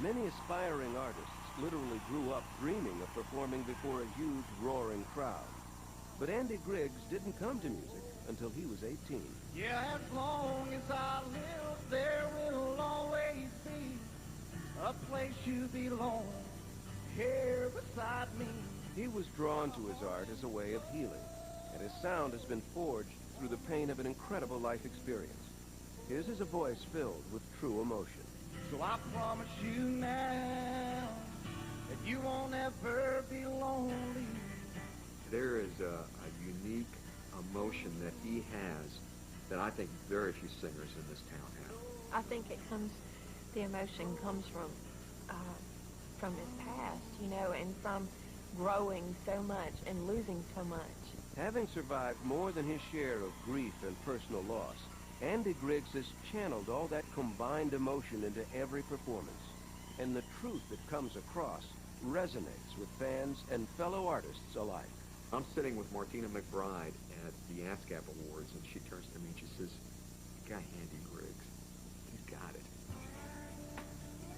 Many aspiring artists literally grew up dreaming of performing before a huge, roaring crowd. But Andy Griggs didn't come to music until he was 18. Yeah, as long as I live, there will always be a place you belong here beside me. He was drawn to his art as a way of healing, and his sound has been forged through the pain of an incredible life experience. His is a voice filled with true emotion. So I promise you now that you won't ever be lonely. There is a unique emotion that he has that I think very few singers in this town have. I think the emotion comes from his past, you know, and from growing so much and losing so much. Having survived more than his share of grief and personal loss, Andy Griggs has channeled all that combined emotion into every performance. And the truth that comes across resonates with fans and fellow artists alike. I'm sitting with Martina McBride at the ASCAP Awards, and she turns to me and she says, "The guy Andy Griggs, he's got it."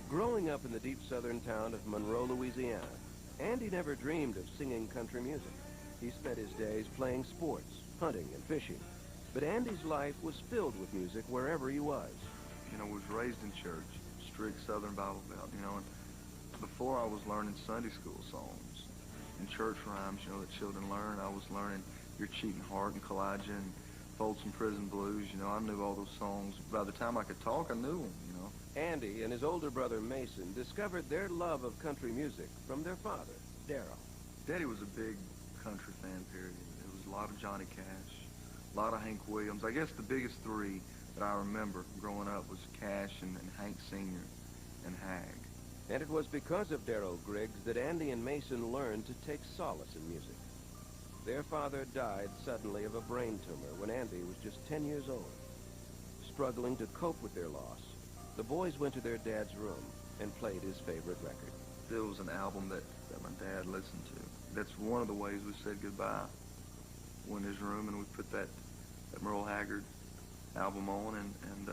Growing up in the deep southern town of Monroe, Louisiana, Andy never dreamed of singing country music. He spent his days playing sports, hunting, and fishing. But Andy's life was filled with music wherever he was. You know, was raised in church, strict Southern Bible Belt, you know, and before I was learning Sunday school songs and church rhymes, you know, that children learn, I was learning Your Cheating Heart and Kalijah and Folsom Prison Blues. You know, I knew all those songs. By the time I could talk, I knew them, you know. Andy and his older brother Mason discovered their love of country music from their father, Darrell. Daddy was a big country fan, period. There was a lot of Johnny Cash, a lot of Hank Williams. I guess the biggest three that I remember growing up was Cash and Hank Sr. and Hag. And it was because of Darrell Griggs that Andy and Mason learned to take solace in music. Their father died suddenly of a brain tumor when Andy was just 10 years old. Struggling to cope with their loss, the boys went to their dad's room and played his favorite record. It was an album that my dad listened to. That's one of the ways we said goodbye. Went in his room and we put that Merle Haggard album on and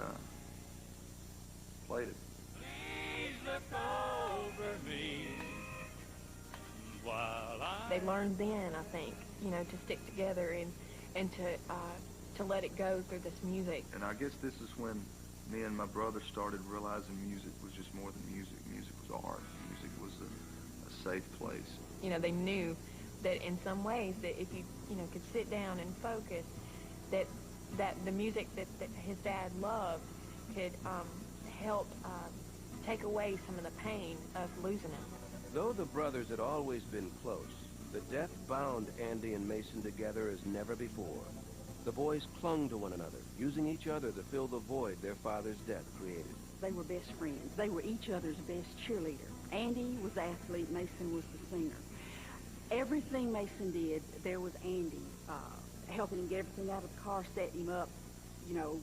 played it. Please look over me while They learned then, I think, you know, to stick together and to let it go through this music. And I guess this is when me and my brother started realizing music was just more than music. Music was art. Music was a safe place. You know, they knew that in some ways that if you know, could sit down and focus, that the music that his dad loved could help take away some of the pain of losing him. Though the brothers had always been close, the death bound Andy and Mason together as never before. The boys clung to one another, using each other to fill the void their father's death created. They were best friends. They were each other's best cheerleader. Andy was the athlete, Mason was the singer. Everything Mason did, there was Andy helping him get everything out of the car, setting him up, you know,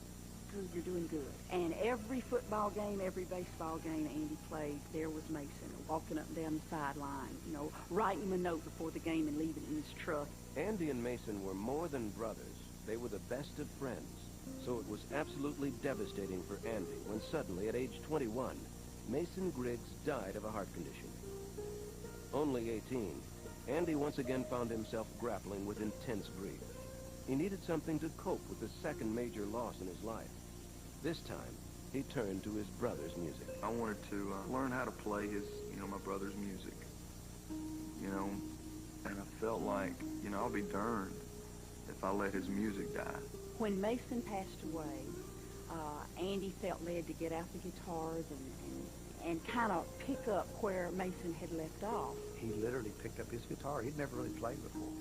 good, you're doing good. And every football game, every baseball game Andy played, there was Mason walking up and down the sideline, you know, writing him a note before the game and leaving it in his truck. Andy and Mason were more than brothers. They were the best of friends. So it was absolutely devastating for Andy when suddenly, at age 21, Mason Griggs died of a heart condition. Only 18, Andy once again found himself grappling with intense grief. He needed something to cope with the second major loss in his life. This time, he turned to his brother's music. I wanted to learn how to play my brother's music, you know, and I felt like, you know, I'll be darned if I let his music die. When Mason passed away, Andy felt led to get out the guitars and kind of pick up where Mason had left off. He literally picked up his guitar. He'd never really played before.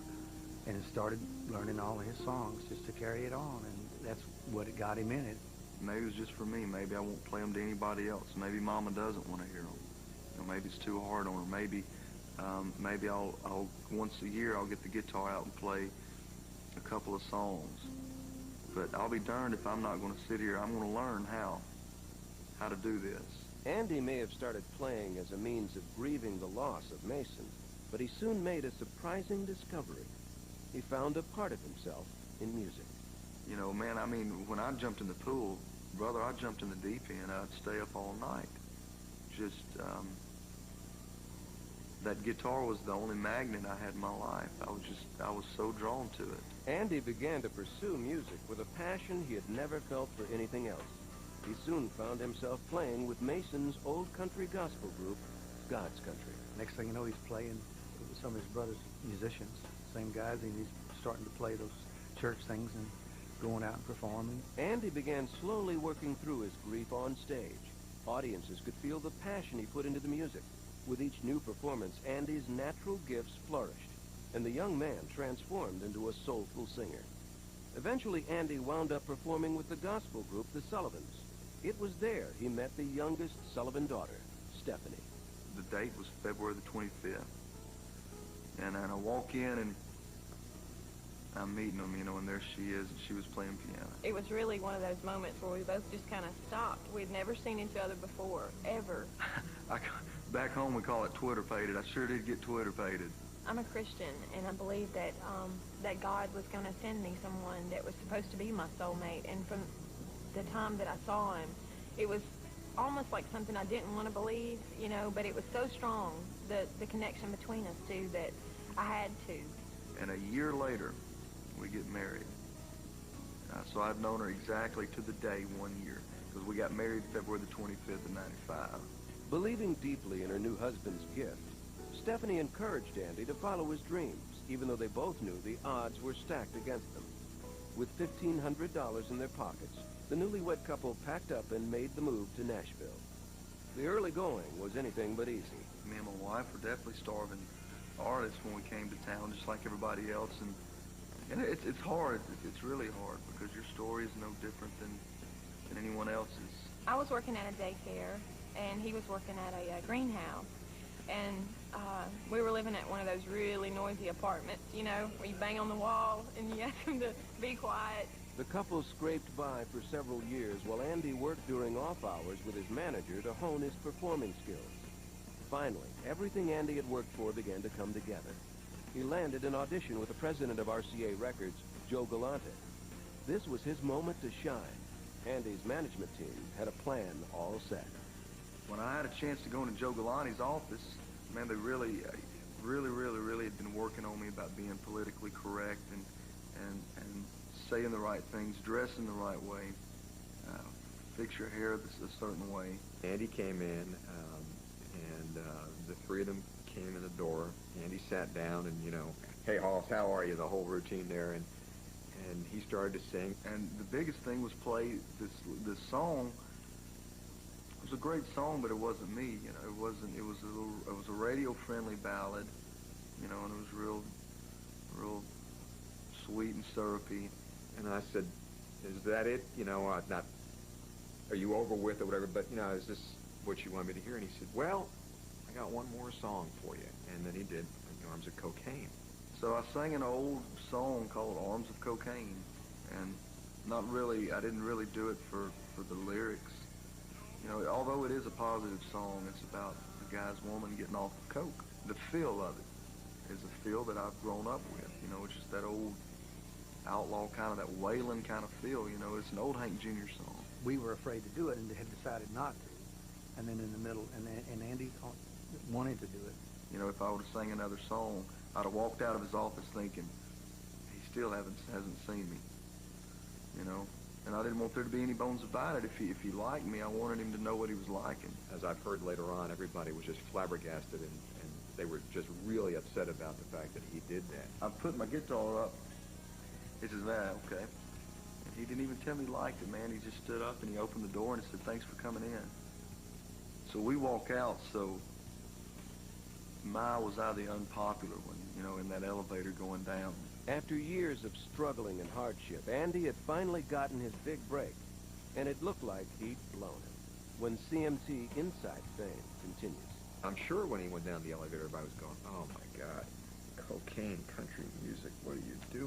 And started learning all of his songs just to carry it on, and that's what it got him in it. Maybe it was just for me. Maybe I won't play them to anybody else. Maybe Mama doesn't want to hear them. You know, maybe it's too hard on her. Maybe I'll once a year I'll get the guitar out and play a couple of songs. But I'll be darned if I'm not going to sit here. I'm going to learn how to do this. Andy may have started playing as a means of grieving the loss of Mason, but he soon made a surprising discovery. He found a part of himself in music. You know, man, I mean, when I jumped in the pool, brother, I jumped in the deep end. I'd stay up all night. just, that guitar was the only magnet I had in my life. I was so drawn to it. Andy began to pursue music with a passion he had never felt for anything else. He soon found himself playing with Mason's old country gospel group, God's Country. Next thing you know, he's playing with some of his brother's musicians, same guys, and he's starting to play those church things and going out and performing. Andy began slowly working through his grief on stage. Audiences could feel the passion he put into the music. With each new performance, Andy's natural gifts flourished, and the young man transformed into a soulful singer. Eventually, Andy wound up performing with the gospel group, the Sullivans. It was there he met the youngest Sullivan daughter, Stephanie. The date was February the 25th. And I walk in and I'm meeting them, you know, and there she is, and she was playing piano. It was really one of those moments where we both just kind of stopped. We'd never seen each other before, ever. Back home we call it Twitter-pated. I sure did get Twitter-pated. I'm a Christian, and I believe that that God was going to send me someone that was supposed to be my soulmate. And from the time that I saw him, it was almost like something I didn't want to believe, you know, but it was so strong, the connection between us two, that I had to. And a year later, we get married. So I've known her exactly to the day 1 year, because we got married February the 25th of '95. Believing deeply in her new husband's gift, Stephanie encouraged Andy to follow his dreams, even though they both knew the odds were stacked against them. With $1,500 in their pockets, the newlywed couple packed up and made the move to Nashville. The early going was anything but easy. Me and my wife were definitely starving artists when we came to town, just like everybody else. And it's hard. It's really hard, because your story is no different than anyone else's. I was working at a daycare, and he was working at a greenhouse. And we were living at one of those really noisy apartments, you know, where you bang on the wall and you ask them to be quiet. The couple scraped by for several years while Andy worked during off hours with his manager to hone his performing skills. Finally, everything Andy had worked for began to come together. He landed an audition with the president of RCA Records, Joe Galante. This was his moment to shine. Andy's management team had a plan all set. When I had a chance to go into Joe Galante's office, man, they really had been working on me about being politically correct and saying the right things, dressing the right way, fix your hair a certain way. Andy came in, and the three of them came in the door. Andy sat down and, you know, hey, Hoss, how are you? The whole routine there. And he started to sing. And the biggest thing was play this song. It was a great song, but it wasn't me. You know, it was a radio-friendly ballad, you know, and it was real sweet and syrupy. And I said, is that it? You know, not, are you over with or whatever, but, you know, is this what you want me to hear? And he said, well, I got one more song for you. And then he did Arms of Cocaine. So I sang an old song called Arms of Cocaine, and I didn't really do it for the lyrics. You know, although it is a positive song, it's about the guy's woman getting off of coke. The feel of it is a feel that I've grown up with. You know, it's just that old outlaw kind of, that wailing kind of feel. You know, it's an old Hank Jr. song. We were afraid to do it and had decided not to. And then in the middle, and Andy wanted to do it. You know, if I would have sang another song, I'd have walked out of his office thinking, he still hasn't seen me. You know? And I didn't want there to be any bones about it. If he liked me, I wanted him to know what he was liking. As I've heard later on, everybody was just flabbergasted, and they were just really upset about the fact that he did that. I put my guitar up. He says, okay. And he didn't even tell me he liked it, man. He just stood up and he opened the door and he said, thanks for coming in. So we walk out, so was I the unpopular one, you know, in that elevator going down. After years of struggling and hardship, Andy had finally gotten his big break, and it looked like he'd blown it. When CMT Inside Fame continues. I'm sure when he went down the elevator, everybody was going, oh my God, cocaine, country music, what are you doing?